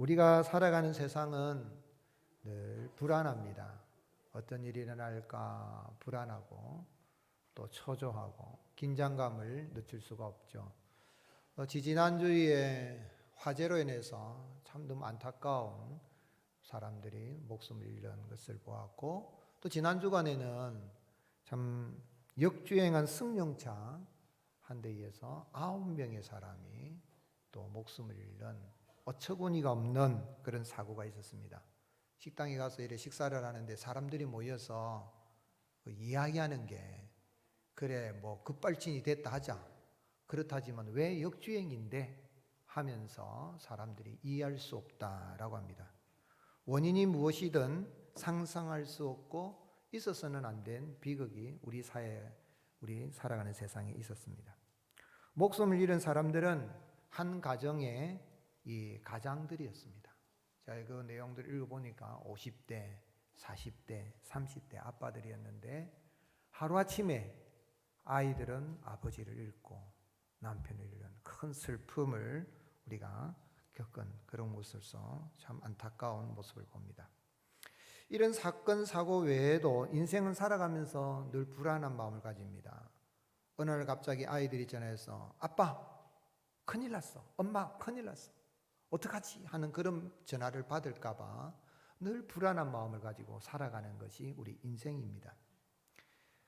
우리가 살아가는 세상은 늘 불안합니다. 어떤 일이 일어날까 불안하고 또 초조하고 긴장감을 늦출 수가 없죠. 지지난주에 화재로 인해서 참 너무 안타까운 사람들이 목숨을 잃는 것을 보았고, 또 지난 주간에는 참 역주행한 승용차 한 대에서 9명의 사람이 또 목숨을 잃는 어처구니가 없는 그런 사고가 있었습니다. 식당에 가서 이래 식사를 하는데 사람들이 모여서 이야기하는 게, 그래 뭐 급발진이 됐다 하자, 그렇다지만 왜 역주행인데 하면서 사람들이 이해할 수 없다라고 합니다. 원인이 무엇이든 상상할 수 없고 있어서는 안 된 비극이 우리 사회에, 우리 살아가는 세상에 있었습니다. 목숨을 잃은 사람들은 한 가정의 이 가장들이었습니다. 자, 그 내용들을 읽어보니까 50대, 40대, 30대 아빠들이었는데, 하루아침에 아이들은 아버지를 잃고 남편을 잃는 큰 슬픔을 우리가 겪은 그런 모습에서 참 안타까운 모습을 봅니다. 이런 사건, 사고 외에도 인생은 살아가면서 늘 불안한 마음을 가집니다. 어느 날 갑자기 아이들이 전화해서 아빠 큰일 났어, 엄마 큰일 났어, 어떡하지? 하는 그런 전화를 받을까 봐 늘 불안한 마음을 가지고 살아가는 것이 우리 인생입니다.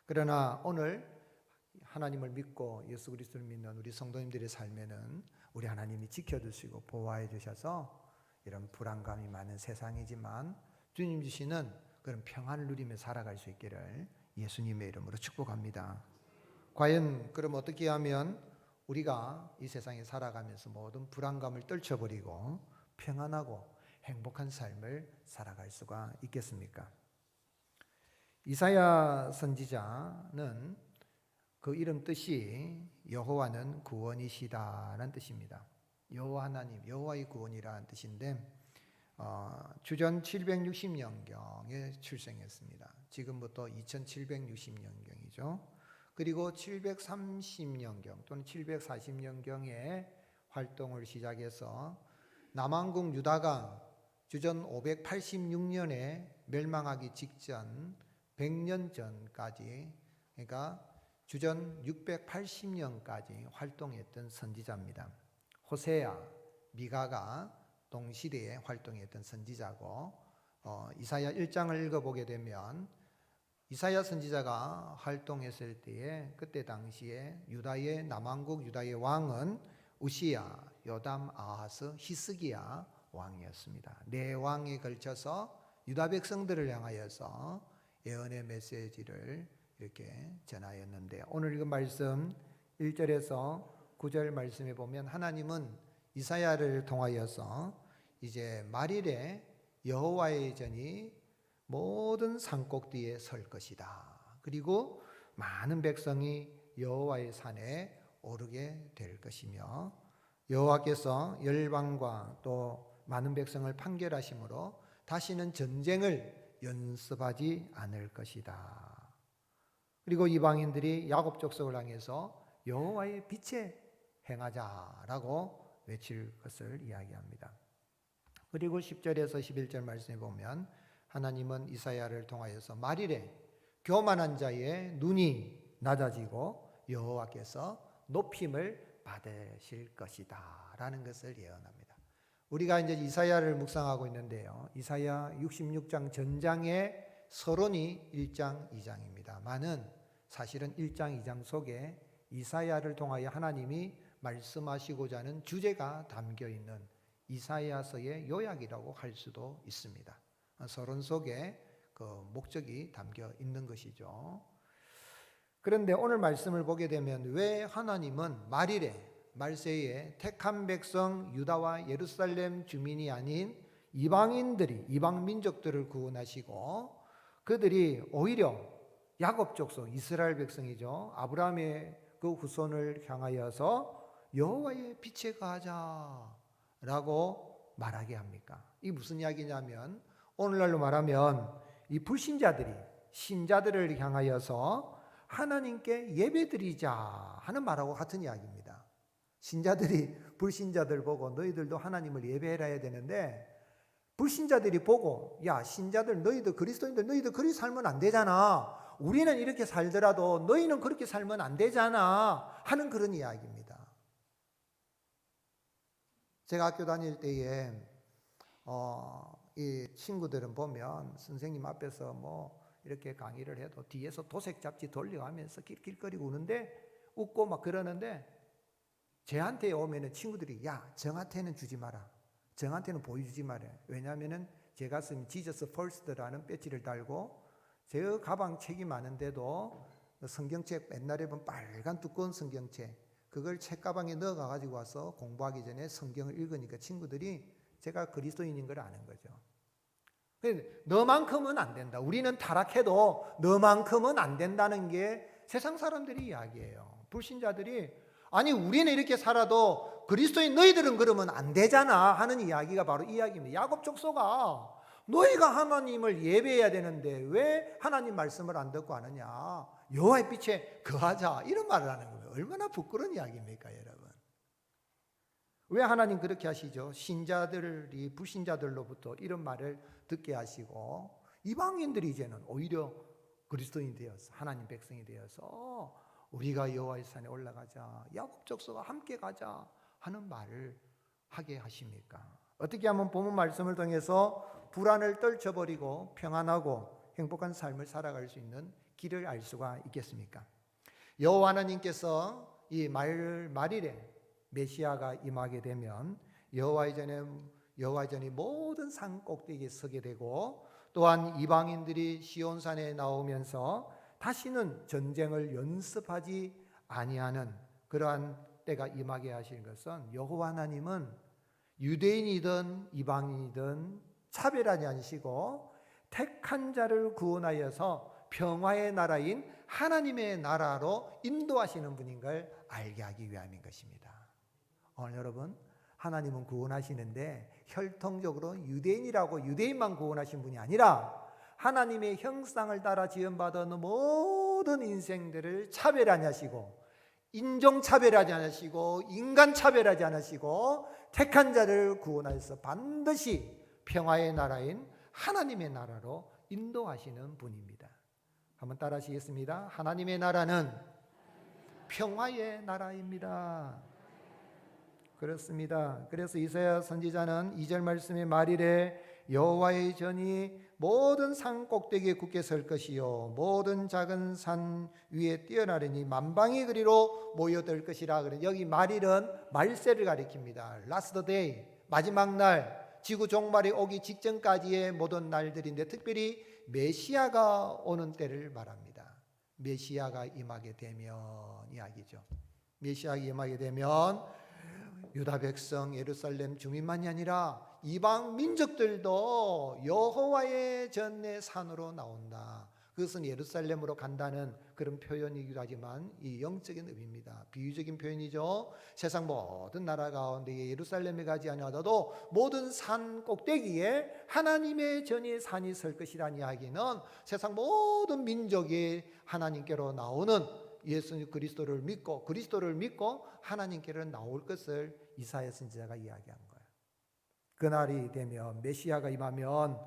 그러나 오늘 하나님을 믿고 예수 그리스도를 믿는 우리 성도님들의 삶에는 우리 하나님이 지켜주시고 보호해 주셔서 이런 불안감이 많은 세상이지만 주님 주시는 그런 평안을 누리며 살아갈 수 있기를 예수님의 이름으로 축복합니다. 과연 그럼 어떻게 하면 우리가 이 세상에 살아가면서 모든 불안감을 떨쳐버리고 평안하고 행복한 삶을 살아갈 수가 있겠습니까? 이사야 선지자는 그 이름 뜻이 여호와는 구원이시다라는 뜻입니다. 여호와 하나님, 여호와의 구원이라는 뜻인데 주전 760년경에 출생했습니다. 지금부터 2760년경이죠. 그리고 730년경 또는 740년경에 활동을 시작해서 남왕국 유다가 주전 586년에 멸망하기 직전 100년 전까지, 그러니까 주전 680년까지 활동했던 선지자입니다. 호세아, 미가가 동시대에 활동했던 선지자고, 이사야 1장을 읽어보게 되면 이사야 선지자가 활동했을 때에 그때 당시에 유다의 남왕국 유다의 왕은 우시야, 요담, 아하스, 히스기야 왕이었습니다. 네 왕에 걸쳐서 유다 백성들을 향하여서 예언의 메시지를 이렇게 전하였는데, 오늘 이 말씀 1절에서 9절 말씀에 보면 하나님은 이사야를 통하여서 이제 말일에 여호와의 전이 모든 산꼭대기에 설 것이다. 그리고 많은 백성이 여호와의 산에 오르게 될 것이며, 여호와께서 열방과 또 많은 백성을 판결하심으로 다시는 전쟁을 연습하지 않을 것이다. 그리고 이방인들이 야곱 족속을 향해서 여호와의 빛에 행하자라고 외칠 것을 이야기합니다. 그리고 10절에서 11절 말씀에 보면 하나님은 이사야를 통하여서 말일에 교만한 자의 눈이 낮아지고 여호와께서 높임을 받으실 것이다 라는 것을 예언합니다. 우리가 이제 이사야를 묵상하고 있는데요, 이사야 66장 전장의 서론이 1장 2장입니다만은 사실은 1장 2장 속에 이사야를 통하여 하나님이 말씀하시고자 하는 주제가 담겨 있는 이사야서의 요약이라고 할 수도 있습니다. 서론 속에 그 목적이 담겨 있는 것이죠. 그런데 오늘 말씀을 보게 되면 왜 하나님은 말일에, 말세에 택한 백성 유다와 예루살렘 주민이 아닌 이방인들이, 이방 민족들을 구원하시고 그들이 오히려 야곱 족속, 이스라엘 백성이죠, 아브라함의 그 후손을 향하여서 여호와의 빛에 가자라고 말하게 합니까? 이게 무슨 이야기냐면, 오늘날로 말하면 이 불신자들이 신자들을 향하여서 하나님께 예배드리자 하는 말하고 같은 이야기입니다. 신자들이 불신자들 보고 너희들도 하나님을 예배해라 해야 되는데, 불신자들이 보고 야, 신자들 너희들 그리스도인들 너희들 그렇게 살면 안 되잖아, 우리는 이렇게 살더라도 너희는 그렇게 살면 안 되잖아 하는 그런 이야기입니다. 제가 학교 다닐 때에 이 친구들은 보면 선생님 앞에서 뭐 이렇게 강의를 해도 뒤에서 도색 잡지 돌려가면서 낄낄거리고 우는데, 웃고 막 그러는데, 제한테 오면은 친구들이 야, 정한테는 주지 마라, 정한테는 보여주지 마라. 왜냐하면은 제가 쓴 Jesus First라는 배지를 달고, 제 가방 책이 많은데도 성경책, 옛날에 본 빨간 두꺼운 성경책, 그걸 책가방에 넣어가 가지고 와서 공부하기 전에 성경을 읽으니까 친구들이 제가 그리스도인인 걸 아는 거죠. 너만큼은 안 된다, 우리는 타락해도 너만큼은 안 된다는 게 세상 사람들이 이야기예요. 불신자들이 아니 우리는 이렇게 살아도 그리스도인 너희들은 그러면 안 되잖아 하는 이야기가 바로 이 이야기입니다. 야곱 족속아, 너희가 하나님을 예배해야 되는데 왜 하나님 말씀을 안 듣고 하느냐, 여호와의 빛에 거하자, 이런 말을 하는 거예요. 얼마나 부끄러운 이야기입니까 여러분. 왜 하나님 그렇게 하시죠? 신자들이 불신자들로부터 이런 말을 듣게 하시고, 이방인들이 이제는 오히려 그리스도인이 되어서 하나님 백성이 되어서 우리가 여호와의 산에 올라가자, 야곱 족속과 함께 가자 하는 말을 하게 하십니까? 어떻게 하면 본문 말씀을 통해서 불안을 떨쳐버리고 평안하고 행복한 삶을 살아갈 수 있는 길을 알 수가 있겠습니까? 여호와 하나님께서 이 말일에 메시아가 임하게 되면 여호와의 전에 모든 산 꼭대기에 서게 되고, 또한 이방인들이 시온산에 나오면서 다시는 전쟁을 연습하지 아니하는 그러한 때가 임하게 하시는 것은, 여호와 하나님은 유대인이든 이방인이든 차별하지 않으시고 택한 자를 구원하여서 평화의 나라인 하나님의 나라로 인도하시는 분인 걸 알게 하기 위함인 것입니다. 오늘 여러분, 하나님은 구원하시는데 혈통적으로 유대인이라고 유대인만 구원하신 분이 아니라 하나님의 형상을 따라 지음받은 모든 인생들을 차별하지 않으시고, 인종차별하지 않으시고, 인간차별하지 않으시고, 택한 자를 구원하여서 반드시 평화의 나라인 하나님의 나라로 인도하시는 분입니다. 한번 따라 하시겠습니다. 하나님의 나라는 평화의 나라입니다. 그렇습니다. 그래서 이사야 선지자는 2절 말씀의 말이래 여호와의 전이 모든 산 꼭대기에 굳게 설 것이요 모든 작은 산 위에 뛰어나르니 만방의 그리로 모여들 것이라. 그래. 여기 말일은 말세를 가리킵니다. Last day, 마지막 날, 지구 종말이 오기 직전까지의 모든 날들인데 특별히 메시아가 오는 때를 말합니다. 메시아가 임하게 되면 이야기죠. 메시아가 임하게 되면 유다 백성 예루살렘 주민만이 아니라 이방 민족들도 여호와의 전의 산으로 나온다. 그것은 예루살렘으로 간다는 그런 표현이기도 하지만 이 영적인 의미입니다. 비유적인 표현이죠. 세상 모든 나라 가운데 예루살렘에 가지 아니하더라도 모든 산 꼭대기에 하나님의 전의 산이 설 것이라는 이야기는 세상 모든 민족이 하나님께로 나오는 예수 그리스도를 믿고 하나님께로 나올 것을 이사야 선지자가 이야기한 거예요. 그날이 되면 메시아가 임하면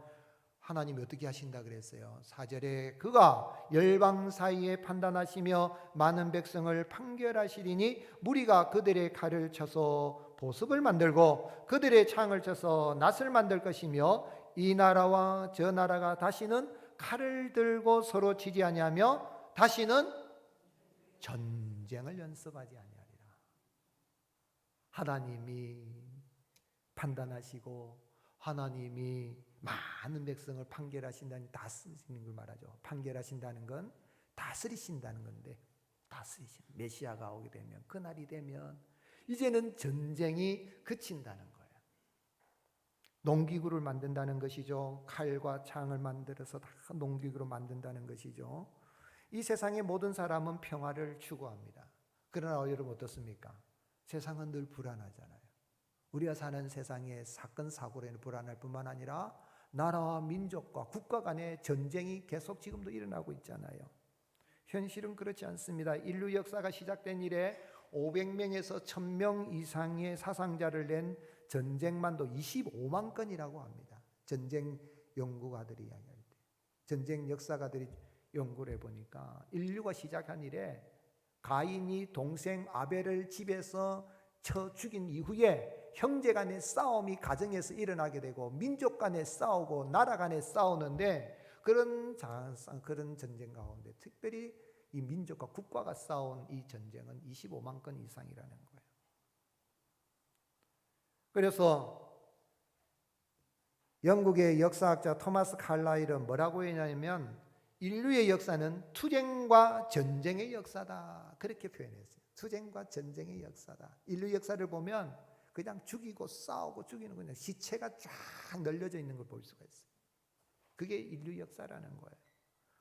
하나님이 어떻게 하신다 그랬어요? 4절에 그가 열방 사이에 판단하시며 많은 백성을 판결하시리니 무리가 그들의 칼을 쳐서 보석을 만들고 그들의 창을 쳐서 낫을 만들 것이며 이 나라와 저 나라가 다시는 칼을 들고 서로 치지 아니하며 다시는 전쟁을 연습하지 아니하리라. 하나님이 판단하시고 하나님이 많은 백성을 판결하신다니 다스리시는 걸 말하죠. 판결하신다는 건 다스리신다는 건데, 다스리신 메시아가 오게 되면, 그날이 되면 이제는 전쟁이 그친다는 거예요. 농기구를 만든다는 것이죠. 칼과 창을 만들어서 다 농기구로 만든다는 것이죠. 이 세상의 모든 사람은 평화를 추구합니다. 그러나 여러분 어떻습니까? 세상은 늘 불안하잖아요. 우리가 사는 세상의 사건 사고로 인해 불안할 뿐만 아니라 나라와 민족과 국가 간의 전쟁이 계속 지금도 일어나고 있잖아요. 현실은 그렇지 않습니다. 인류 역사가 시작된 이래 500명에서 1000명 이상의 사상자를 낸 전쟁만도 25만 건이라고 합니다. 전쟁 연구가들이 이야기할 때, 전쟁 역사가들이 연구를 해보니까 인류가 시작한 이래 가인이 동생 아벨을 집에서 쳐 죽인 이후에 형제 간의 싸움이 가정에서 일어나게 되고 민족 간에 싸우고 나라 간에 싸우는데 그런 전쟁 가운데 특별히 이 민족과 국가가 싸운 이 전쟁은 25만 건 이상이라는 거예요. 그래서 영국의 역사학자 토마스 칼라일은 뭐라고 했냐면 인류의 역사는 투쟁과 전쟁의 역사다, 그렇게 표현했어요. 투쟁과 전쟁의 역사다. 인류 역사를 보면 그냥 죽이고 싸우고 죽이는 그냥 시체가 쫙 널려져 있는 걸 볼 수가 있어요. 그게 인류 역사라는 거예요.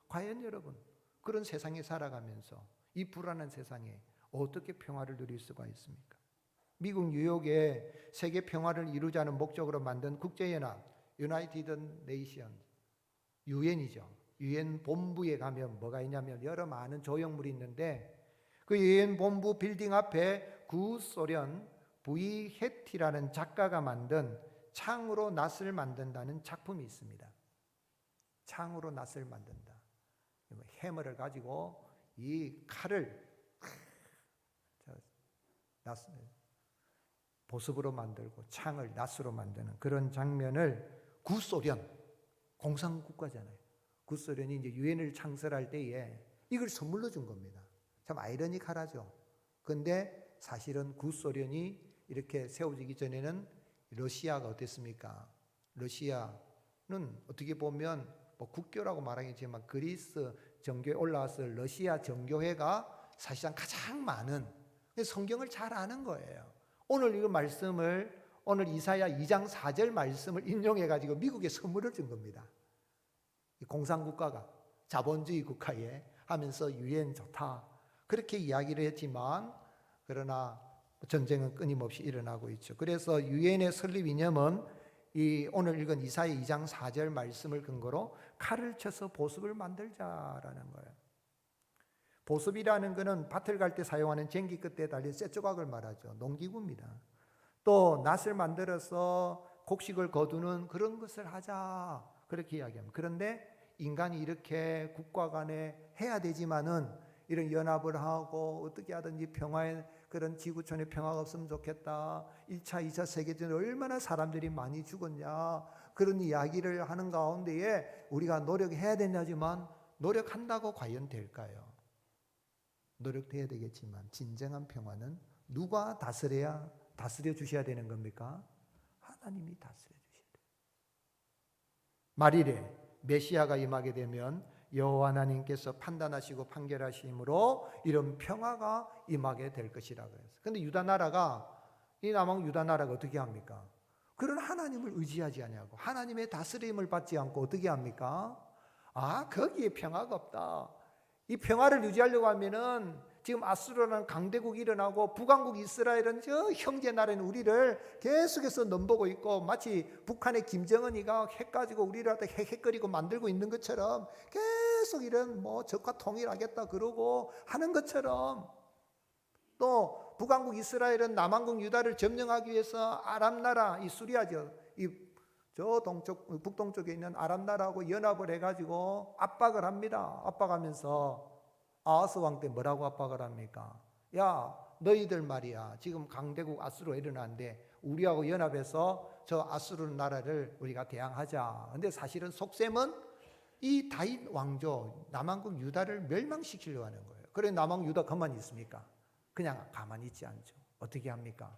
과연 여러분 그런 세상에 살아가면서 이 불안한 세상에 어떻게 평화를 누릴 수가 있습니까? 미국 뉴욕에 세계 평화를 이루자는 목적으로 만든 국제연합 United Nations, 유엔이죠. 유엔 본부에 가면 뭐가 있냐면 여러 많은 조형물이 있는데 그 유엔 본부 빌딩 앞에 구소련 부이헤티라는 작가가 만든 창으로 낫을 만든다는 작품이 있습니다. 창으로 낫을 만든다. 해머를 가지고 이 칼을 보습으로 만들고 창을 낫으로 만드는 그런 장면을 구소련, 공산국가잖아요. 구소련이 이제 유엔을 창설할 때에 이걸 선물로 준 겁니다. 참 아이러니컬하죠. 근데 사실은 구소련이 이렇게 세워지기 전에는 러시아가 어땠습니까? 러시아는 어떻게 보면 뭐 국교라고 말하겠지만 그리스 정교에 올라와서 러시아 정교회가 사실상 가장 많은, 성경을 잘 아는 거예요. 오늘 이 말씀을 오늘 이사야 2장 4절 말씀을 인용해 가지고 미국에 선물을 준 겁니다. 공산국가가 자본주의 국가에 하면서 유엔 좋다 그렇게 이야기를 했지만 그러나 전쟁은 끊임없이 일어나고 있죠. 그래서 유엔의 설립 이념은 이 오늘 읽은 이사야 2장 4절 말씀을 근거로 칼을 쳐서 보습을 만들자라는 거예요. 보습이라는 것은 밭을 갈 때 사용하는 쟁기 끝에 달린 쇠조각을 말하죠. 농기구입니다. 또 낫을 만들어서 곡식을 거두는 그런 것을 하자 그렇게 이야기합니다. 그런데 인간이 이렇게 국가 간에 해야 되지만은 이런 연합을 하고 어떻게 하든지 평화의 그런 지구촌에 평화가 없으면 좋겠다. 1차, 2차 세계대전에 얼마나 사람들이 많이 죽었냐. 그런 이야기를 하는 가운데에 우리가 노력해야 되냐지만 노력한다고 과연 될까요? 노력해야 되겠지만 진정한 평화는 누가 다스려 주셔야 되는 겁니까? 하나님이 다스려 주셔야 돼요. 말일에 메시아가 임하게 되면 여호와 하나님께서 판단하시고 판결하심으로 이런 평화가 임하게 될 것이라고 했어요. 그런데 유다 나라가 이 남왕 유다 나라가 어떻게 합니까? 그런 하나님을 의지하지 않냐고 하나님의 다스림을 받지 않고 어떻게 합니까? 거기에 평화가 없다. 이 평화를 유지하려고 하면은 지금 아수르라는 강대국이 일어나고 북왕국 이스라엘은 저 형제 나라인 우리를 계속해서 넘보고 있고 마치 북한의 김정은이가 핵 가지고 우리한테 핵거리고 만들고 있는 것처럼 계속 이런 적과 통일하겠다 그러고 하는 것처럼 또 북왕국 이스라엘은 남왕국 유다를 점령하기 위해서 아람 나라 이 수리아죠. 저 북동쪽에 있는 아람 나라하고 연합을 해가지고 압박을 합니다. 압박하면서 아하스 왕 때 뭐라고 압박을 합니까? 야 너희들 말이야 지금 강대국 아수르가 일어나는데 우리하고 연합해서 저 아수르 나라를 우리가 대항하자. 근데 사실은 속셈은 이 다윗 왕조 남왕국 유다를 멸망시키려고 하는 거예요. 그래 남왕국 유다 가만히 있습니까? 그냥 가만히 있지 않죠. 어떻게 합니까?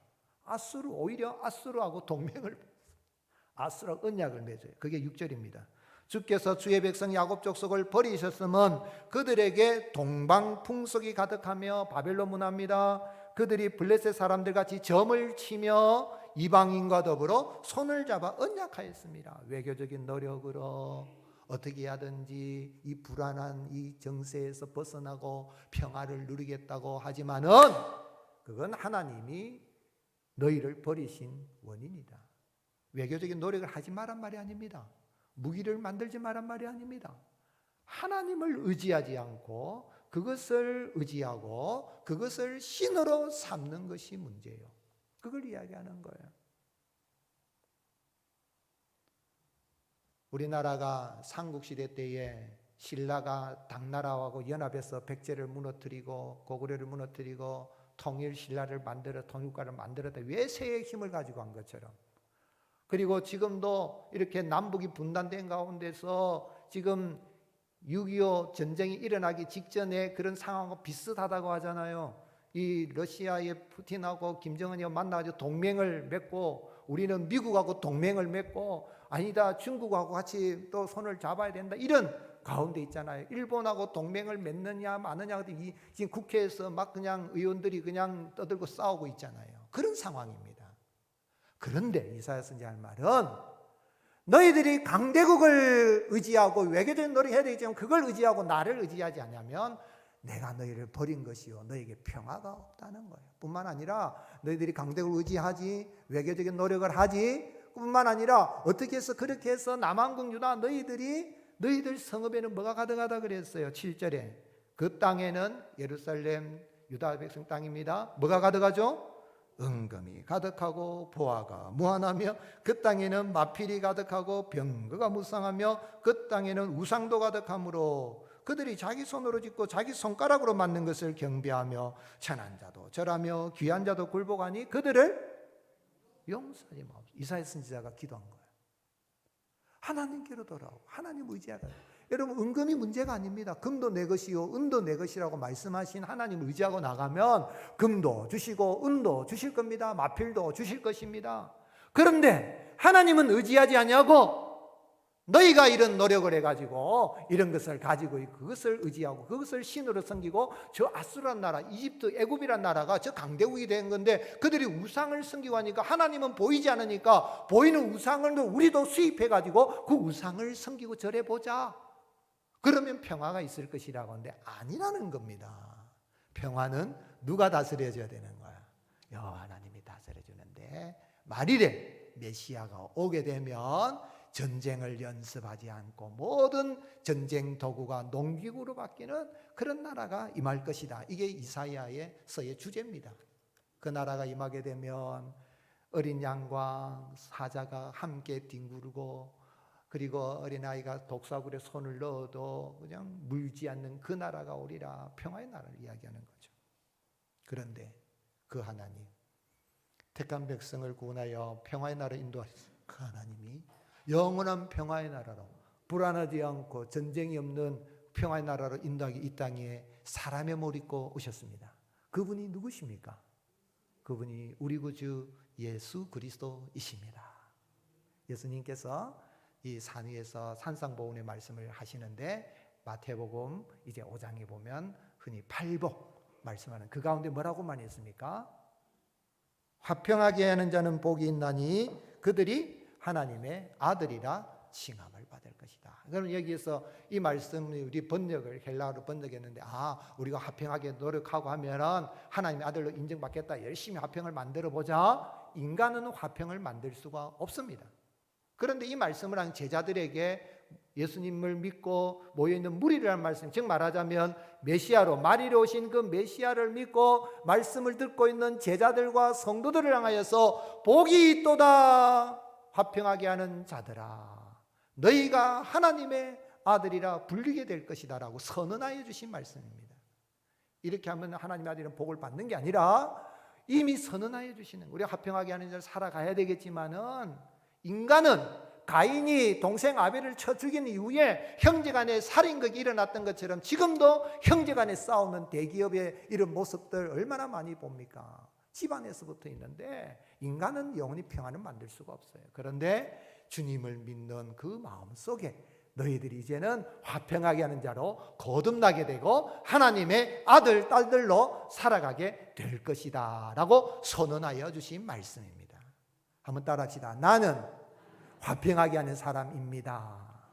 오히려 아수르하고 동맹을 아수르하고 언약을 맺어요. 그게 6절입니다. 주께서 주의 백성 야곱 족속을 버리셨으면 그들에게 동방풍속이 가득하며 바벨론 문화입니다. 그들이 블레셋 사람들 같이 점을 치며 이방인과 더불어 손을 잡아 언약하였습니다. 외교적인 노력으로 어떻게 하든지 이 불안한 이 정세에서 벗어나고 평화를 누리겠다고 하지만은 그건 하나님이 너희를 버리신 원인이다. 외교적인 노력을 하지 말란 말이 아닙니다. 무기를 만들지 말란 말이 아닙니다. 하나님을 의지하지 않고 그것을 의지하고 그것을 신으로 삼는 것이 문제예요. 그걸 이야기하는 거예요. 우리나라가 삼국시대 때에 신라가 당나라하고 연합해서 백제를 무너뜨리고 고구려를 무너뜨리고 통일신라를 만들어 통일국가를 만들었다. 외세의 힘을 가지고 한 것처럼. 그리고 지금도 이렇게 남북이 분단된 가운데서 지금 6.25 전쟁이 일어나기 직전에 그런 상황과 비슷하다고 하잖아요. 이 러시아의 푸틴하고 김정은이 만나가지고 동맹을 맺고 우리는 미국하고 동맹을 맺고 아니다 중국하고 같이 또 손을 잡아야 된다 이런 가운데 있잖아요. 일본하고 동맹을 맺느냐 마느냐 지금 국회에서 막 그냥 의원들이 그냥 떠들고 싸우고 있잖아요. 그런 상황입니다. 그런데 이사야 선지자 할 말은 너희들이 강대국을 의지하고 외교적인 노력을 해야 되겠지만 그걸 의지하고 나를 의지하지 않으면 내가 너희를 버린 것이요 너에게 평화가 없다는 거예요. 뿐만 아니라 너희들이 강대국을 의지하지 외교적인 노력을 하지 뿐만 아니라 어떻게 해서 그렇게 해서 남한국 유다 너희들 성읍에는 뭐가 가득하다 그랬어요. 7절에 그 땅에는 예루살렘 유다 백성 땅입니다. 뭐가 가득하죠? 은금이 가득하고 보화가 무한하며 그 땅에는 마필이 가득하고 병거가 무쌍하며 그 땅에는 우상도 가득하므로 그들이 자기 손으로 짓고 자기 손가락으로 만든 것을 경배하며 천한 자도 절하며 귀한 자도 굴복하니 그들을 용서하지 마옵소서. 이사야 선지자가 기도한 거예요. 하나님께로 돌아오고 하나님 의지하라. 여러분 은금이 문제가 아닙니다. 금도 내 것이요 은도 내 것이라고 말씀하신 하나님을 의지하고 나가면 금도 주시고 은도 주실 겁니다. 마필도 주실 것입니다. 그런데 하나님은 의지하지 아니하고 너희가 이런 노력을 해가지고 이런 것을 가지고 그것을 의지하고 그것을 신으로 섬기고 저 아수르란 나라 이집트 애굽이란 나라가 저 강대국이 된 건데 그들이 우상을 섬기고 하니까 하나님은 보이지 않으니까 보이는 우상을 우리도 수입해가지고 그 우상을 섬기고 절해보자. 그러면 평화가 있을 것이라고 하는데 아니라는 겁니다. 평화는 누가 다스려줘야 되는 거야? 여호와 하나님이 다스려주는데 말일에 메시아가 오게 되면 전쟁을 연습하지 않고 모든 전쟁 도구가 농기구로 바뀌는 그런 나라가 임할 것이다. 이게 이사야의 서의 주제입니다. 그 나라가 임하게 되면 어린 양과 사자가 함께 뒹구르고 그리고 어린아이가 독사굴에 손을 넣어도 그냥 물지 않는 그 나라가 오리라. 평화의 나라를 이야기하는 거죠. 그런데 그 하나님 택한 백성을 구원하여 평화의 나라를 인도하셨어요. 그 하나님이 영원한 평화의 나라로 불안하지 않고 전쟁이 없는 평화의 나라로 인도하기 이 땅에 사람의 몸을 입고 오셨습니다. 그분이 누구십니까? 그분이 우리 구주 예수 그리스도이십니다. 예수님께서 이 산 위에서 산상보훈의 말씀을 하시는데 마태복음 이제 5장에 보면 흔히 팔복 말씀하는 그 가운데 뭐라고 많이 했습니까? 화평하게 하는 자는 복이 있나니 그들이 하나님의 아들이라 칭함을 받을 것이다. 그럼 여기에서 이 말씀이 우리 번역을 헬라어로 번역했는데 우리가 화평하게 노력하고 하면은 하나님의 아들로 인정받겠다. 열심히 화평을 만들어 보자. 인간은 화평을 만들 수가 없습니다. 그런데 이 말씀을 한 제자들에게 예수님을 믿고 모여있는 무리라는 말씀, 즉 말하자면 메시아로 말이로 오신 그 메시아를 믿고 말씀을 듣고 있는 제자들과 성도들을 향하여서 복이 있도다. 화평하게 하는 자들아 너희가 하나님의 아들이라 불리게 될 것이다 라고 선언하여 주신 말씀입니다. 이렇게 하면 하나님의 아들은 복을 받는 게 아니라 이미 선언하여 주시는 우리가 화평하게 하는 자를 살아가야 되겠지만은 인간은 가인이 동생 아벨을 쳐 죽인 이후에 형제간에 살인극이 일어났던 것처럼 지금도 형제간에 싸우는 대기업의 이런 모습들 얼마나 많이 봅니까? 집안에서부터 있는데 인간은 영원히 평안을 만들 수가 없어요. 그런데 주님을 믿는 그 마음 속에 너희들이 이제는 화평하게 하는 자로 거듭나게 되고 하나님의 아들, 딸들로 살아가게 될 것이다 라고 선언하여 주신 말씀입니다. 한번 따라합시다. 나는 화평하게 하는 사람입니다.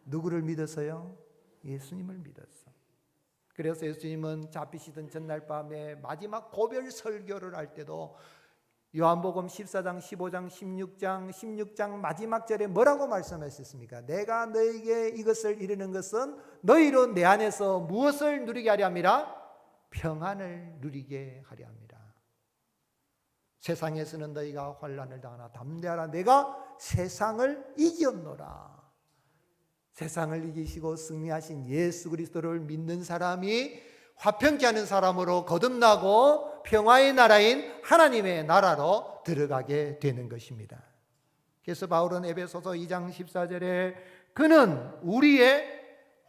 누구를 믿어서요? 예수님을 믿었어. 그래서 예수님은 잡히시던 전날 밤에 마지막 고별 설교를 할 때도 요한복음 14장, 15장, 16장 마지막 절에 뭐라고 말씀하셨습니까? 내가 너에게 이것을 이루는 것은 너희로 내 안에서 무엇을 누리게 하려 함이라? 평안을 누리게 하려 합니다. 세상에서는 너희가 환난을 당하나 담대하라. 내가 세상을 이겼노라. 세상을 이기시고 승리하신 예수 그리스도를 믿는 사람이 화평케 하는 사람으로 거듭나고 평화의 나라인 하나님의 나라로 들어가게 되는 것입니다. 그래서 바울은 에베소서 2장 14절에 그는 우리의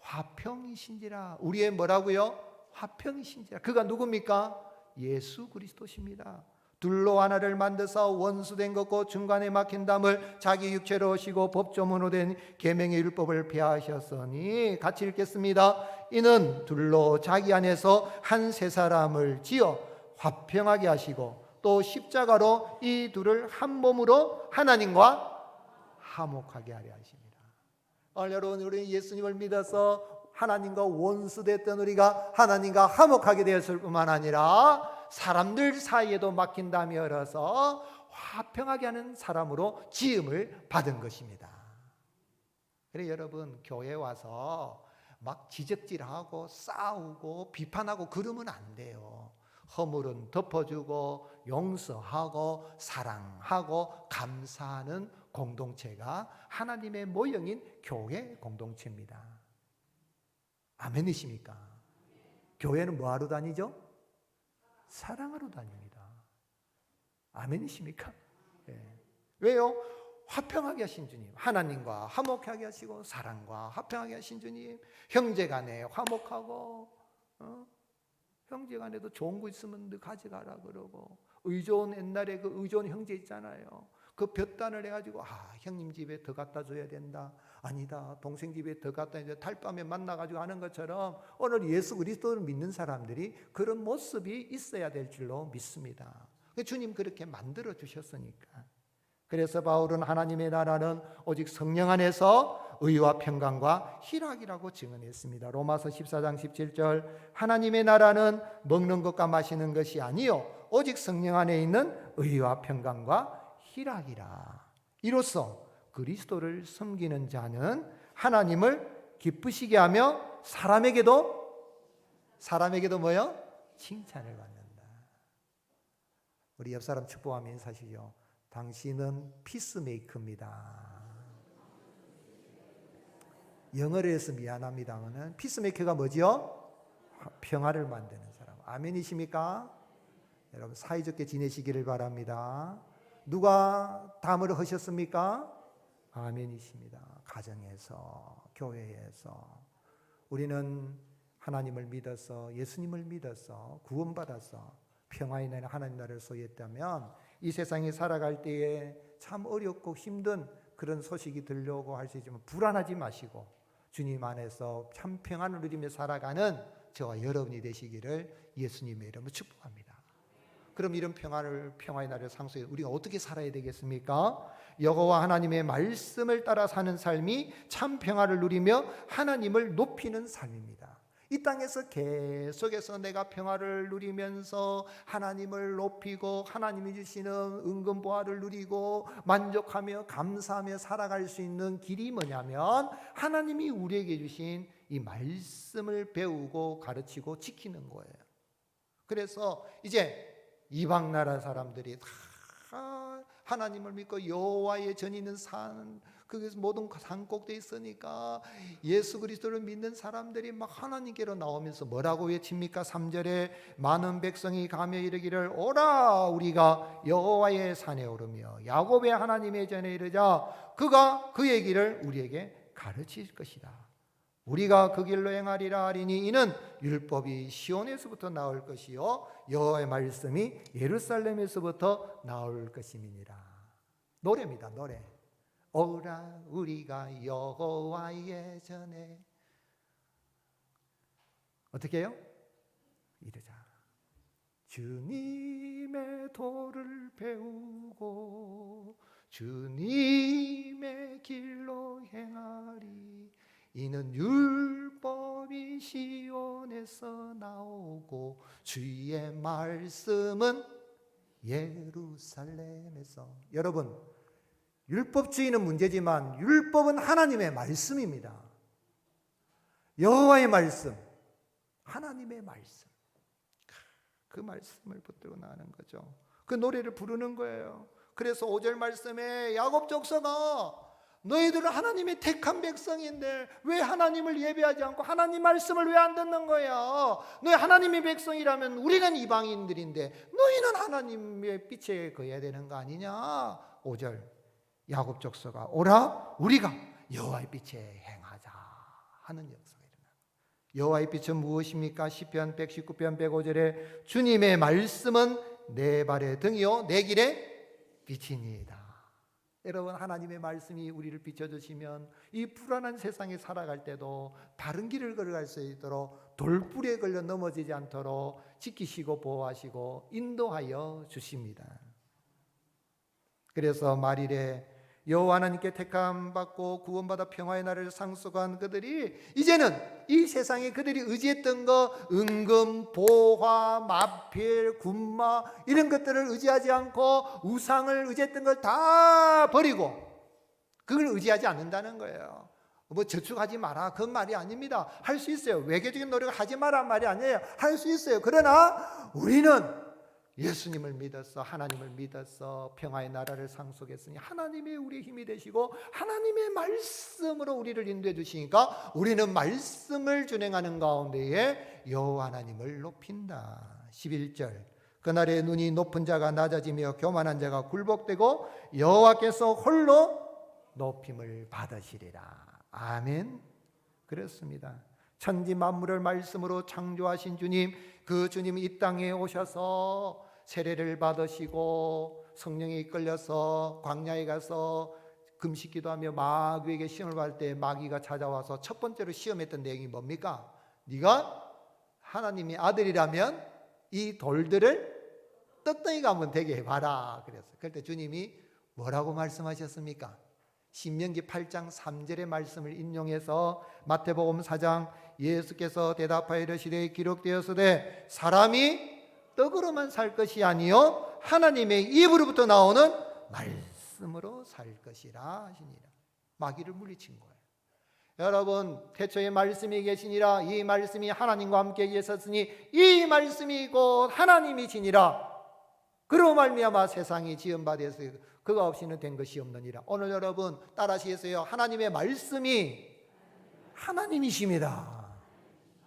화평이신지라. 우리의 뭐라고요? 화평이신지라. 그가 누굽니까? 예수 그리스도십니다. 둘로 하나를 만드사 원수된 것고 중간에 막힌 담을 자기 육체로 오시고 법조문으로 된 계명의 율법을 폐하셨으니, 같이 읽겠습니다. 이는 둘로 자기 안에서 한 세 사람을 지어 화평하게 하시고 또 십자가로 이 둘을 한 몸으로 하나님과 화목하게 하려 하십니다. 여러분, 우리 예수님을 믿어서 하나님과 원수됐던 우리가 하나님과 화목하게 되었을 뿐만 아니라 사람들 사이에도 막힌 담이 열어서 화평하게 하는 사람으로 지음을 받은 것입니다. 그래서 여러분, 교회 와서 막 지적질하고 싸우고 비판하고 그러면 안 돼요. 허물은 덮어주고 용서하고 사랑하고 감사하는 공동체가 하나님의 모형인 교회 공동체입니다. 아멘이십니까? 교회는 뭐하러 다니죠? 사랑하러 다닙니다. 아멘이십니까? 네. 왜요? 화평하게 하신 주님, 하나님과 화목하게 하시고 사랑과 화평하게 하신 주님, 형제간에 화목하고 형제간에도 좋은 거 있으면 너 가져가라 그러고, 의존, 옛날에 그 의존 형제 있잖아요. 그 볕단을 해가지고 형님 집에 더 갖다 줘야 된다, 아니다 동생 집에 더 갖다 줘야 된다, 달밤에 만나가지고 하는 것처럼 오늘 예수 그리스도를 믿는 사람들이 그런 모습이 있어야 될 줄로 믿습니다. 주님 그렇게 만들어 주셨으니까. 그래서 바울은 하나님의 나라는 오직 성령 안에서 의와 평강과 희락이라고 증언했습니다. 로마서 14장 17절, 하나님의 나라는 먹는 것과 마시는 것이 아니요 오직 성령 안에 있는 의와 평강과 희락이라. 이로써 그리스도를 섬기는 자는 하나님을 기쁘시게 하며 사람에게도 뭐요? 칭찬을 받는다. 우리 옆 사람 축복하며 인사하시죠. 당신은 피스메이커입니다. 영어로 해서 미안합니다만 피스메이커가 뭐죠? 평화를 만드는 사람. 아멘이십니까? 여러분 사이좋게 지내시기를 바랍니다. 누가 담을 하셨습니까? 아멘이십니다. 가정에서, 교회에서 우리는 하나님을 믿어서, 예수님을 믿어서 구원받아서 평화의 나라 하나님 나라를 소유했다면 이 세상에 살아갈 때에 참 어렵고 힘든 그런 소식이 들려오고 할 수 있지만 불안하지 마시고 주님 안에서 참 평안을 누리며 살아가는 저와 여러분이 되시기를 예수님의 이름으로 축복합니다. 그럼 이런 평화의 나라를 상속해 우리가 어떻게 살아야 되겠습니까? 여호와 하나님의 말씀을 따라 사는 삶이 참 평화를 누리며 하나님을 높이는 삶입니다. 이 땅에서 계속해서 내가 평화를 누리면서 하나님을 높이고 하나님이 주시는 은근보화를 누리고 만족하며 감사하며 살아갈 수 있는 길이 뭐냐면 하나님이 우리에게 주신 이 말씀을 배우고 가르치고 지키는 거예요. 그래서 이제 이방 나라 사람들이 다 하나님을 믿고 여호와의 전 있는 산, 그래서 모든 산 꼭대에 있으니까 예수 그리스도를 믿는 사람들이 막 하나님께로 나오면서 뭐라고 외칩니까? 3절에 많은 백성이 가며 이르기를 오라 우리가 여호와의 산에 오르며 야곱의 하나님의 전에 이르자 그가 그의 길을 우리에게 가르칠 것이다. 우리가 그 길로 행하리라 하리니 이는 율법이 시온에서부터 나올 것이요 여호와의 말씀이 예루살렘에서부터 나올 것임이니라. 노래입니다. 노래. 오라 우리가 여호와의 전에 어떻게 해요? 이르자. 주님의 도를 배우고 주님의 길로 행하리. 이는 율법이 시온에서 나오고 주의 말씀은 예루살렘에서. 여러분, 율법주의는 문제지만 율법은 하나님의 말씀입니다. 여호와의 말씀, 하나님의 말씀. 그 말씀을 붙들고 나가는 거죠. 그 노래를 부르는 거예요. 그래서 5절 말씀에 야곱 족속아, 너희들은 하나님의 택한 백성인데 왜 하나님을 예배하지 않고 하나님 말씀을 왜 안 듣는 거야? 너희 하나님의 백성이라면 우리는 이방인들인데 너희는 하나님의 빛에 거해야 되는 거 아니냐? 5절 야곱 족속아 오라, 우리가 여호와의 빛에 행하자 하는 역사가 일어나요. 여호와의 빛은 무엇입니까? 시편 119편 105절에 주님의 말씀은 내 발의 등이요 내 길의 빛이니이다. 여러분, 하나님의 말씀이 우리를 비춰주시면 이 불안한 세상에 살아갈 때도 바른 길을 걸어갈 수 있도록 돌불에 걸려 넘어지지 않도록 지키시고 보호하시고 인도하여 주십니다. 그래서 말일에 여호와 하나님께 택함 받고 구원받아 평화의 날을 상속한 그들이 이제는 이 세상에 그들이 의지했던 거, 은금, 보화, 마필, 군마 이런 것들을 의지하지 않고 우상을 의지했던 걸 다 버리고 그걸 의지하지 않는다는 거예요. 뭐 저축하지 마라 그건 말이 아닙니다. 할 수 있어요. 외교적인 노력을 하지 마라 말이 아니에요. 할 수 있어요. 그러나 우리는 예수님을 믿었어, 하나님을 믿었어, 평화의 나라를 상속했으니 하나님이 우리의 힘이 되시고 하나님의 말씀으로 우리를 인도해 주시니까 우리는 말씀을 준행하는 가운데에 여호와 하나님을 높인다. 11절 그날에 눈이 높은 자가 낮아지며 교만한 자가 굴복되고 여호와께서 홀로 높임을 받으시리라. 아멘. 그렇습니다. 천지 만물을 말씀으로 창조하신 주님, 그 주님이 이 땅에 오셔서 세례를 받으시고 성령에 이끌려서 광야에 가서 금식 기도하며 마귀에게 시험을 받을 때 마귀가 찾아와서 첫 번째로 시험했던 내용이 뭡니까? 네가 하나님의 아들이라면 이 돌들을 떡덩이 가면 되게 해봐라 그랬어요. 그럴 때 주님이 뭐라고 말씀하셨습니까? 신명기 8장 3절의 말씀을 인용해서 마태복음 4장 예수께서 대답하여 이르시되 기록되었으되 사람이 떡으로만 살 것이 아니요 하나님의 입으로부터 나오는 말씀으로 살 것이라 하시니라. 마귀를 물리친 거예요. 여러분, 태초에 말씀이 계시니라. 이 말씀이 하나님과 함께 계셨으니 이 말씀이 곧 하나님이시니라. 그로 말미암아 세상이 지은 바 되어서 그가 없이는 된 것이 없느니라. 오늘 여러분 따라하시겠어요? 하나님의 말씀이 하나님이십니다.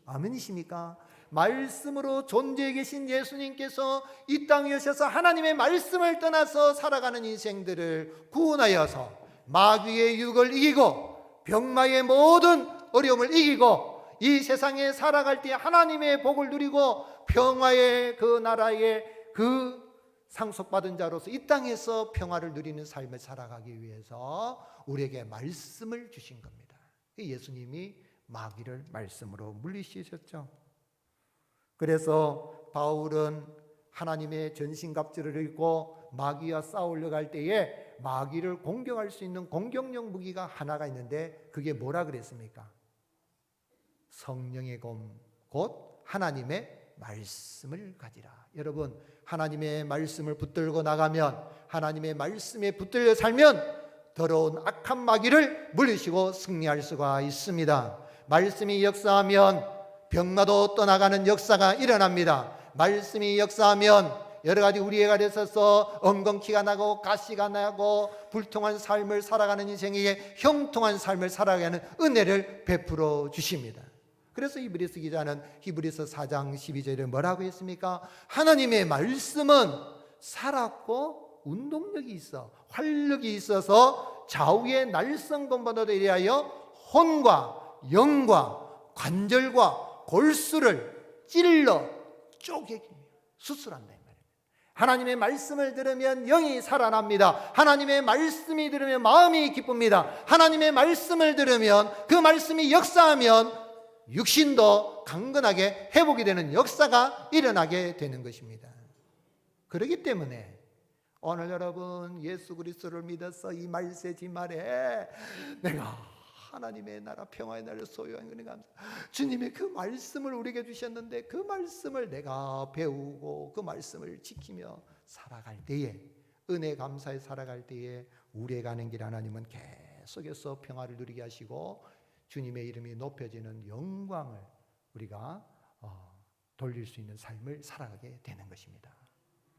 아멘이십니까? 말씀으로 존재해 계신 예수님께서 이 땅에 오셔서 하나님의 말씀을 떠나서 살아가는 인생들을 구원하여서 마귀의 유혹을 이기고 병마의 모든 어려움을 이기고 이 세상에 살아갈 때 하나님의 복을 누리고 평화의 그 나라의 그 상속받은 자로서 이 땅에서 평화를 누리는 삶을 살아가기 위해서 우리에게 말씀을 주신 겁니다. 예수님이 마귀를 말씀으로 물리치셨죠. 그래서 바울은 하나님의 전신갑주를 입고 마귀와 싸우려 갈 때에 마귀를 공격할 수 있는 공격용 무기가 하나가 있는데 그게 뭐라 그랬습니까? 성령의 검, 곧 하나님의 말씀을 가지라. 여러분, 하나님의 말씀을 붙들고 나가면, 하나님의 말씀에 붙들려 살면 더러운 악한 마귀를 물리치고 승리할 수가 있습니다. 말씀이 역사하면 병마도 떠나가는 역사가 일어납니다. 말씀이 역사하면 여러 가지 우리의 가에 있어서 엉겅퀴가 나고 가시가 나고 불통한 삶을 살아가는 인생에게 형통한 삶을 살아가는 은혜를 베풀어 주십니다. 그래서 히브리서 기자는 히브리서 4장 12절에 뭐라고 했습니까? 하나님의 말씀은 살았고 운동력이 있어 활력이 있어서 좌우의 날성건보다도 이래하여 혼과 영과 관절과 골수를 찔러 쪼개기 수술한다 이 말이에요. 하나님의 말씀을 들으면 영이 살아납니다. 하나님의 말씀이 들으면 마음이 기쁩니다. 하나님의 말씀을 들으면 그 말씀이 역사하면 육신도 강건하게 회복이 되는 역사가 일어나게 되는 것입니다. 그렇기 때문에 오늘 여러분 예수 그리스도를 믿어서 이 말세지 말에 내가 하나님의 나라 평화의 날을 소유한 것이 감사. 주님의 그 말씀을 우리에게 주셨는데 그 말씀을 내가 배우고 그 말씀을 지키며 살아갈 때에, 은혜 감사에 살아갈 때에 우리의 가는 길 하나님은 계속해서 평화를 누리게 하시고 주님의 이름이 높여지는 영광을 우리가 돌릴 수 있는 삶을 살아가게 되는 것입니다.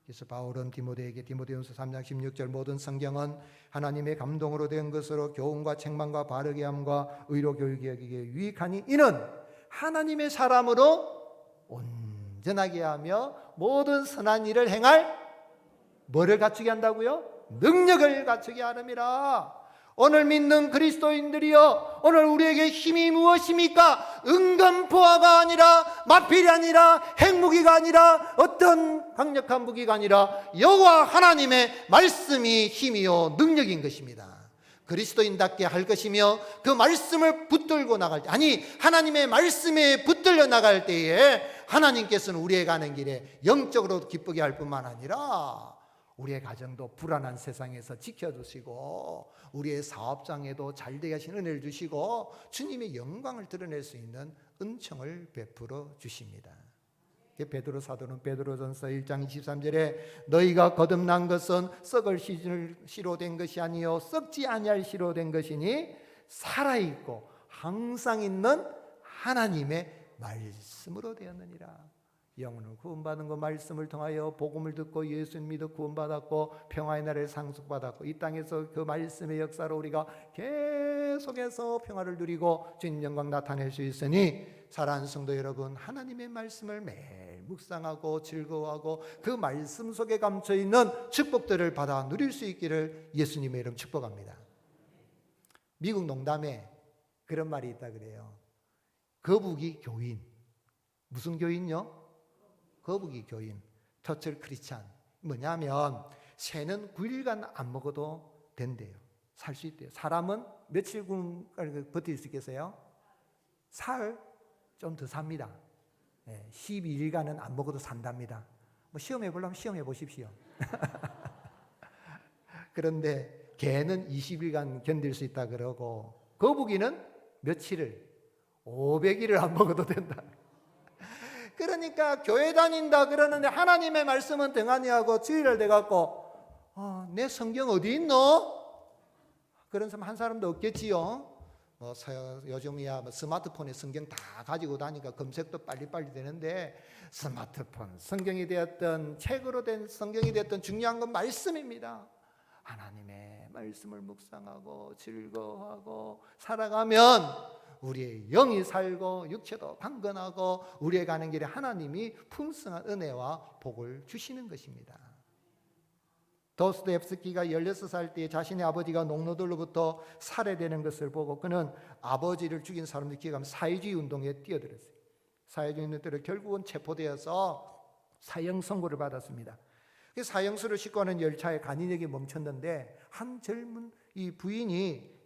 그래서 바울은 디모데에게 디모데전서 3장 16절 모든 성경은 하나님의 감동으로 된 것으로 교훈과 책망과 바르게 함과 의로 교육에 유익하니 이는 하나님의 사람으로 온전하게 하며 모든 선한 일을 행할 뭐를 갖추게 한다고요? 능력을 갖추게 하느니라. 오늘 믿는 그리스도인들이여, 오늘 우리에게 힘이 무엇입니까? 은근보화가 아니라, 마필이 아니라, 핵무기가 아니라, 어떤 강력한 무기가 아니라 여호와 하나님의 말씀이 힘이요 능력인 것입니다. 그리스도인답게 할 것이며 그 말씀을 붙들고 나갈 때, 아니 하나님의 말씀에 붙들려 나갈 때에 하나님께서는 우리의 가는 길에 영적으로 기쁘게 할 뿐만 아니라 우리의 가정도 불안한 세상에서 지켜주시고 우리의 사업장에도 잘되게 하시는 은혜를 주시고 주님의 영광을 드러낼 수 있는 은총을 베풀어 주십니다. 베드로 사도는 베드로전서 1장 23절에 너희가 거듭난 것은 썩을 씨로 된 것이 아니요 썩지 아니할 씨로 된 것이니 살아있고 항상 있는 하나님의 말씀으로 되었느니라. 영혼을 구원받은 그 말씀을 통하여 복음을 듣고 예수님 믿어 구원받았고 평화의 나라를 상속받았고 이 땅에서 그 말씀의 역사로 우리가 계속해서 평화를 누리고 주님 영광 나타낼 수 있으니 사랑하는 성도 여러분, 하나님의 말씀을 매일 묵상하고 즐거워하고 그 말씀 속에 감춰있는 축복들을 받아 누릴 수 있기를 예수님의 이름 축복합니다. 미국 농담에 그런 말이 있다 그래요. 거북이 교인. 무슨 교인요? 거북이 교인, 터틀 크리스찬. 뭐냐면 새는 9일간 안 먹어도 된대요. 살 수 있대요. 사람은 며칠간 버틸 수 있겠어요? 사흘 좀 더 삽니다. 12일간은 안 먹어도 산답니다. 뭐 시험해 보려면 시험해 보십시오. 그런데 개는 20일간 견딜 수 있다 그러고 거북이는 며칠을 500일을 안 먹어도 된다. 그러니까 교회 다닌다 그러는데 하나님의 말씀은 등한히 하고 주일을 돼갖고 내 성경 어디 있노? 그런 사람 한 사람도 없겠지요. 요즘이야 스마트폰에 성경 다 가지고 다니까 검색도 빨리빨리 되는데 스마트폰, 성경이 되었던 책으로 된 성경이 되었던 중요한 건 말씀입니다. 하나님의 말씀을 묵상하고 즐거워하고 살아가면 우리의 영이 살고 육체도 강건하고 우리의 가는 길에 하나님이 풍성한 은혜와 복을 주시는 것입니다. 도스토옙스키가 16살 때 자신의 아버지가 농노들로부터 살해되는 것을 보고 그는 아버지를 죽인 사람들 기억하면 사회주의 운동에 뛰어들었어요. 사회주의 운동에 결국은 체포되어서 사형 선고를 받았습니다. 사형수를 싣고 가는 열차에 간인에게 멈췄는데 한 젊은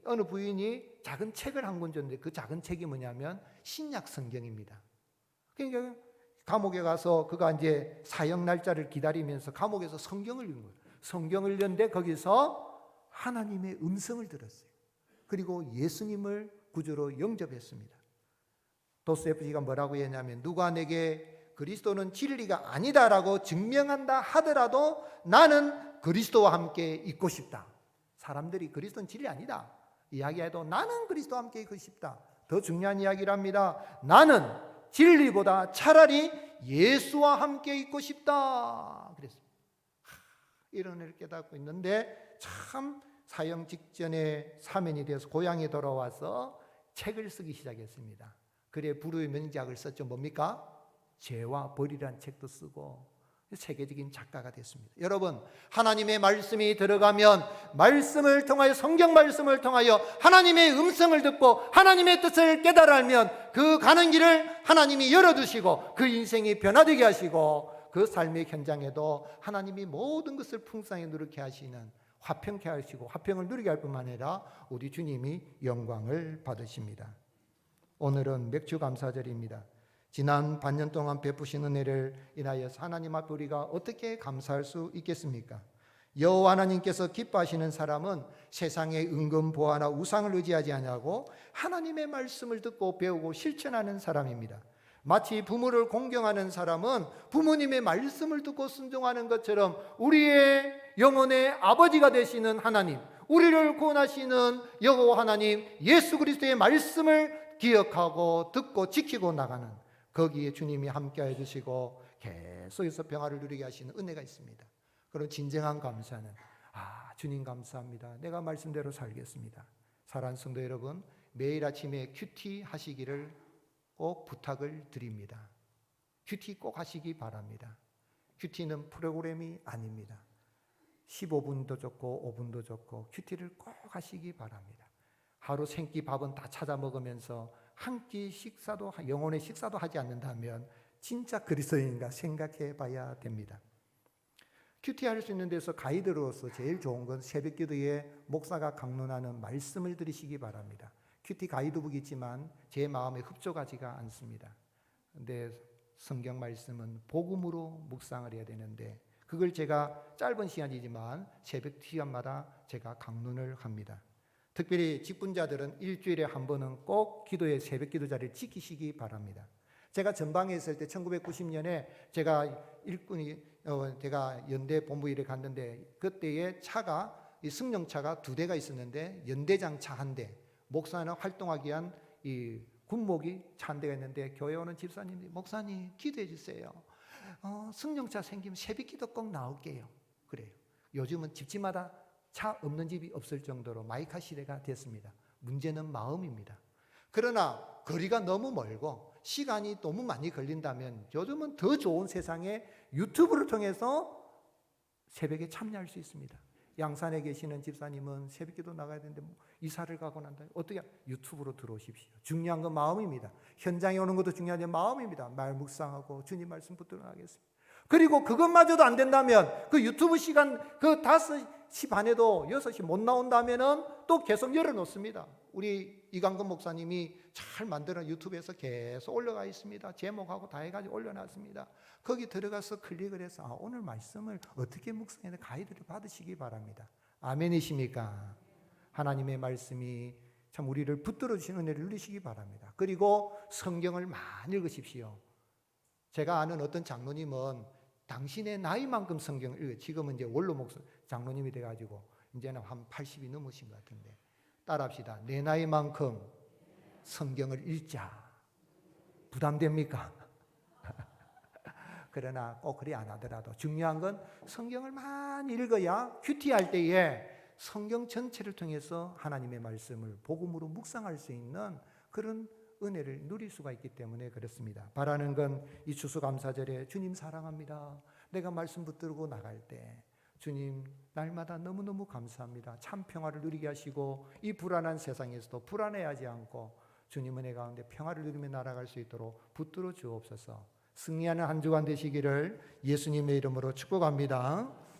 어느 부인이 작은 책을 한 권 줬는데 그 작은 책이 뭐냐면 신약 성경입니다. 그러니까 감옥에 가서 그가 이제 사형 날짜를 기다리면서 감옥에서 성경을 읽는 거예요. 성경을 읽는데 거기서 하나님의 음성을 들었어요. 그리고 예수님을 구주로 영접했습니다. 도스토옙스키가 뭐라고 했냐면 누가 내게 그리스도는 진리가 아니다라고 증명한다 하더라도 나는 그리스도와 함께 있고 싶다. 사람들이 그리스도는 진리 아니다 이야기해도 나는 그리스도와 함께 있고 싶다. 더 중요한 이야기를 합니다. 나는 진리보다 차라리 예수와 함께 있고 싶다 그랬습니다. 이런 일을 깨닫고 있는데 참 사형 직전에 사면이 되어서 고향에 돌아와서 책을 쓰기 시작했습니다. 그래 불후의 명작을 썼죠. 뭡니까? 죄와 벌이라는 책도 쓰고 세계적인 작가가 됐습니다. 여러분, 하나님의 말씀이 들어가면 말씀을 통하여 성경 말씀을 통하여 하나님의 음성을 듣고 하나님의 뜻을 깨달아 알면 그 가는 길을 하나님이 열어두시고 그 인생이 변화되게 하시고 그 삶의 현장에도 하나님이 모든 것을 풍성하게 누리게 하시는 화평케 하시고 화평을 누리게 할 뿐만 아니라 우리 주님이 영광을 받으십니다. 오늘은 맥주 감사절입니다. 지난 반년 동안 베푸신 은혜를 인하여서 하나님 앞에 우리가 어떻게 감사할 수 있겠습니까? 여호와 하나님께서 기뻐하시는 사람은 세상의 은근보화나 우상을 의지하지 아니하고 하나님의 말씀을 듣고 배우고 실천하는 사람입니다. 마치 부모를 공경하는 사람은 부모님의 말씀을 듣고 순종하는 것처럼 우리의 영혼의 아버지가 되시는 하나님, 우리를 구원하시는 여호와 하나님 예수 그리스도의 말씀을 기억하고 듣고 지키고 나가는, 거기에 주님이 함께해 주시고 계속해서 평화를 누리게 하시는 은혜가 있습니다. 그런 진정한 감사는 주님 감사합니다, 내가 말씀대로 살겠습니다. 사랑하는 성도 여러분, 매일 아침에 큐티 하시기를 꼭 부탁을 드립니다. 큐티 꼭 하시기 바랍니다. 큐티는 프로그램이 아닙니다. 15분도 좋고 5분도 좋고 큐티를 꼭 하시기 바랍니다. 하루 생끼 밥은 다 찾아 먹으면서 한 끼 식사도, 영혼의 식사도 하지 않는다면 진짜 그리스도인인가 생각해 봐야 됩니다. 큐티 할 수 있는 데서 가이드로서 제일 좋은 건 새벽 기도에 목사가 강론하는 말씀을 들으시기 바랍니다. 큐티 가이드북이 있지만 제 마음에 흡족하지가 않습니다. 근데 성경 말씀은 복음으로 묵상을 해야 되는데 그걸 제가 짧은 시간이지만 새벽 시간마다 제가 강론을 합니다. 특별히 직분자들은 일주일에 한 번은 꼭 기도의 새벽 기도 자리를 지키시기 바랍니다. 제가 전방에 있을 때 1990년에 제가 연대 본부일에 갔는데 그때의 차가, 이 승용차가 2대가 있었는데 연대장 차 1대, 목사는 활동하기 위한 이 군목이 차 1대가 있는데 교회 오는 집사님이 목사님 기도해 주세요. 승용차 생기면 새벽 기도 꼭 나올게요. 그래요. 요즘은 집집마다 차 없는 집이 없을 정도로 마이카 시대가 됐습니다. 문제는 마음입니다. 그러나 거리가 너무 멀고 시간이 너무 많이 걸린다면 요즘은 더 좋은 세상에 유튜브를 통해서 새벽에 참여할 수 있습니다. 양산에 계시는 집사님은 새벽기도 나가야 되는데 이사를 가고 난다. 어떻게? 유튜브로 들어오십시오. 중요한 건 마음입니다. 현장에 오는 것도 중요하지만 마음입니다. 말 묵상하고 주님 말씀 붙들어 나가겠습니다. 그리고 그것마저도 안 된다면 그 유튜브 시간 그 5시 반에도 6시 못 나온다면은 또 계속 열어놓습니다. 우리 이강근 목사님이 잘 만드는 유튜브에서 계속 올라가 있습니다. 제목하고 다 해가지고 올려놨습니다. 거기 들어가서 클릭을 해서 오늘 말씀을 어떻게 묵상해야 가이드를 받으시기 바랍니다. 아멘이십니까? 하나님의 말씀이 참 우리를 붙들어 주시는 은혜를 누리시기 바랍니다. 그리고 성경을 많이 읽으십시오. 제가 아는 어떤 장로님은 당신의 나이만큼 성경을 읽어요. 지금은 이제 원로 목사 장로님이 돼가지고 이제는 한 80이 넘으신 것 같은데 따라합시다. 내 나이만큼 성경을 읽자. 부담됩니까? 그러나 꼭 그리 안 하더라도 중요한 건 성경을 많이 읽어야 큐티할 때에 성경 전체를 통해서 하나님의 말씀을 복음으로 묵상할 수 있는 그런 은혜를 누릴 수가 있기 때문에 그렇습니다. 바라는 건 이 추수감사절에 주님 사랑합니다. 내가 말씀 붙들고 나갈 때 주님 날마다 너무너무 감사합니다. 참 평화를 누리게 하시고 이 불안한 세상에서도 불안해하지 않고 주님 은혜 가운데 평화를 누리며 날아갈 수 있도록 붙들어 주옵소서. 승리하는 한 주간 되시기를 예수님의 이름으로 축복합니다.